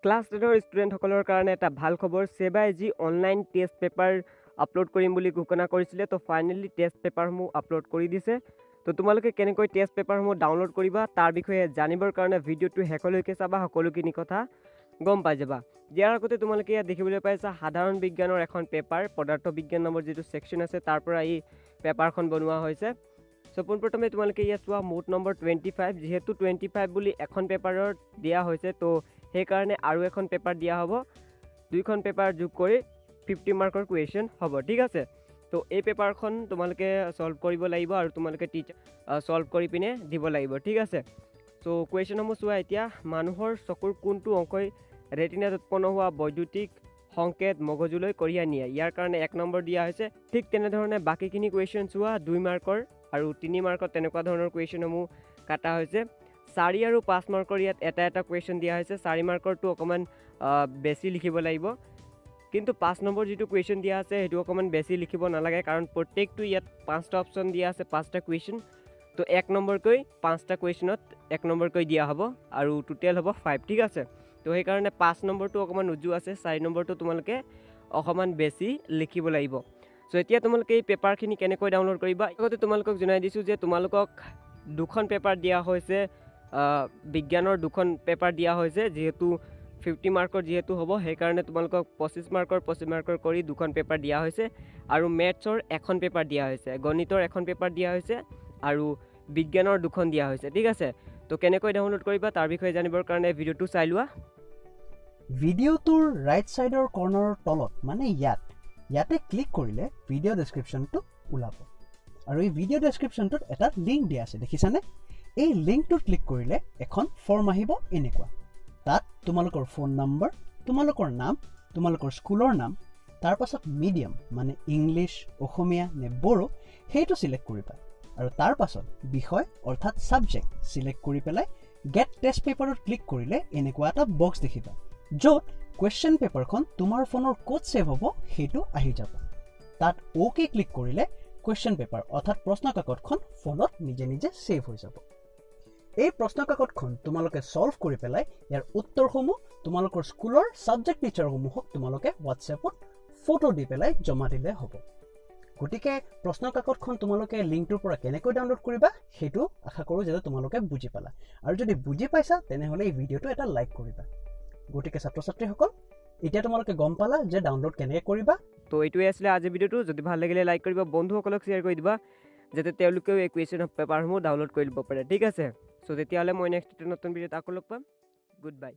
Class 10ৰ ষ্টুডেণ্টসকলৰ কাৰণে এটা ভাল খবৰ। সেবাই যি অনলাইন টেষ্ট পেপাৰ আপলোড কৰিম বুলি ঘোষণা কৰিছিলে, তো ফাইনেলি টেষ্ট পেপাৰসমূহ আপলোড কৰি দিছে। তো তোমালোকে কেনেকৈ টেষ্ট পেপাৰসমূহ ডাউনলোড কৰিবা তাৰ বিষয়ে জানিবৰ কাৰণে ভিডিঅ'টো শেষলৈকে চাবা, সকলোখিনি কথা গম পাই যাবা। ইয়াৰ আগতে তোমালোকে ইয়াত দেখিবলৈ পাইছা সাধাৰণ বিজ্ঞানৰ এখন পেপাৰ, পদাৰ্থ বিজ্ঞান নামৰ যিটো ছেকশ্যন আছে তাৰ পৰা এই পেপাৰখন বনোৱা হৈছে। চ' পোনপ্ৰথমে তোমালোকে ইয়াত চোৱা মোড নম্বৰ 25, যিহেতু 25 বুলি এখন পেপাৰত দিয়া হৈছে, তো সেইকাৰণে আৰু এখন পেপাৰ দিয়া হ'ব। দুইখন পেপাৰ যোগ কৰি 50 মাৰ্কৰ কুৱেশ্যন হ'ব, ঠিক আছে। তো এই পেপাৰখন তোমালোকে সলভ কৰিব লাগিব আৰু তোমালোকে সলভ কৰি পিনে দিব লাগিব, ঠিক আছে। চ' কুৱেশ্যনসমূহ চোৱা এতিয়া। মানুহৰ চকুৰ কোনটো অংশই ৰেটিনাত উৎপন্ন হোৱা বৈদ্যুতিক সংকেত মগজুলৈ কঢ়িয়াই নিয়ে? ইয়াৰ কাৰণে 1 নম্বৰ দিয়া হৈছে। ঠিক তেনেধৰণে বাকীখিনি কুৱেশ্যন চোৱা, 2 মাৰ্কৰ আৰু 3 মাৰ্কত তেনেকুৱা ধৰণৰ কুৱেশ্যনসমূহ কাটা হৈছে। 4 আৰু 5 মাৰ্কৰ ইয়াত এটা কুৱেশ্যন দিয়া হৈছে। 4 মাৰ্কৰটো অকণমান বেছি লিখিব লাগিব, কিন্তু 5 নম্বৰ যিটো কুৱেশ্যন দিয়া আছে সেইটো অকণমান বেছি লিখিব নালাগে, কাৰণ প্ৰত্যেকটো ইয়াত 5টা অপশ্যন দিয়া আছে, 5টা কুৱেশ্যন। তো 1 নম্বৰকৈ 5টা কুৱেশ্যনত 1 নম্বৰকৈ দিয়া হ'ব আৰু টোটেল হ'ব 5, ঠিক আছে। তো সেইকাৰণে 5 নম্বৰটো অকণমান উজু আছে, 4 নম্বৰটো তোমালোকে অকণমান বেছি লিখিব লাগিব। চ' এতিয়া তোমালোকে এই পেপাৰখিনি কেনেকৈ ডাউনলোড কৰিবা, আগতে তোমালোকক জনাই দিছোঁ যে তোমালোকক 2খন পেপাৰ দিয়া হৈছে, বিজ্ঞানৰ 2খন পেপাৰ দিয়া হৈছে। যিহেতু 50 মাৰ্কৰ যিহেতু হ'ব, সেইকাৰণে তোমালোকক 25 মাৰ্কৰ কৰি 2খন পেপাৰ দিয়া হৈছে আৰু মেথছৰ 1খন পেপাৰ দিয়া হৈছে, গণিতৰ 1খন পেপাৰ দিয়া হৈছে আৰু বিজ্ঞানৰ 2খন দিয়া হৈছে, ঠিক আছে। তো কেনেকৈ ডাউনলোড কৰিবা তাৰ বিষয়ে জানিবৰ কাৰণে ভিডিঅ'টো চাই লোৱা। ভিডিঅ'টোৰ ৰাইট ছাইডৰ কৰ্নাৰৰ তলত, মানে ইয়াতে ক্লিক কৰিলে ভিডিঅ' ডেছক্ৰিপশ্যনটো ওলাব আৰু এই ভিডিঅ' ডেছক্ৰিপশ্যনটোত এটা লিংক দিয়া আছে, দেখিছানে? এই লিংকটোত ক্লিক কৰিলে এখন ফৰ্ম আহিব এনেকুৱা। তাত তোমালোকৰ ফোন নম্বৰ, তোমালোকৰ নাম, তোমালোকৰ স্কুলৰ নাম, তাৰ পাছত মিডিয়াম মানে ইংলিছ, অসমীয়া নে বড়ো সেইটো চিলেক্ট কৰিবা আৰু তাৰ পাছত বিষয় অৰ্থাৎ ছাবজেক্ট চিলেক্ট কৰি পেলাই গেট টেষ্ট পেপাৰত ক্লিক কৰিলে এনেকুৱা এটা বক্স দেখিবা, য'ত কুৱেশ্যন পেপাৰখন তোমাৰ ফোনৰ ক'ত ছেভ হ'ব সেইটো আহি যাব। তাত অ'কে ক্লিক কৰিলে কুৱেশ্যন পেপাৰ অৰ্থাৎ প্ৰশ্ন কাকতখন ফোনত নিজে নিজে ছেভ হৈ যাব। এই প্ৰশ্ন কাকতখন তোমালোকে সলভ কৰি পেলাই ইয়াৰ উত্তৰসমূহ তোমালোকৰ স্কুলৰ ছাবজেক্ট টিচাৰসমূহক তোমালোকে হোৱাটছএপত ফটো দি পেলাই জমা দিলে হ'ব। গতিকে প্ৰশ্ন কাকতখন তোমালোকে লিংকটোৰ পৰা কেনেকৈ ডাউনলোড কৰিবা সেইটো আশা কৰোঁ যে তোমালোকে বুজি পালা, আৰু যদি বুজি পাইছা তেনেহ'লে এই ভিডিঅ'টো এটা লাইক কৰিবা। গতিকে ছাত্ৰ ছাত্ৰীসকল, এতিয়া তোমালোকে গম পালা যে ডাউনলোড কেনেকৈ কৰিবা। তো এইটোৱে আছিলে আজিৰ ভিডিঅ'টো। যদি ভাল লাগিলে লাইক কৰিবা, বন্ধুসকলক শ্বেয়াৰ কৰি দিবা, যাতে তেওঁলোকেও এই কুৱেশ্যন পেপাৰসমূহ ডাউনলোড কৰি ল'ব পাৰে, ঠিক আছে। চ' তেতিয়াহ'লে মই নেক্সট নতুন ভিডিঅ'ত আকৌ লগ পাম। Good bye.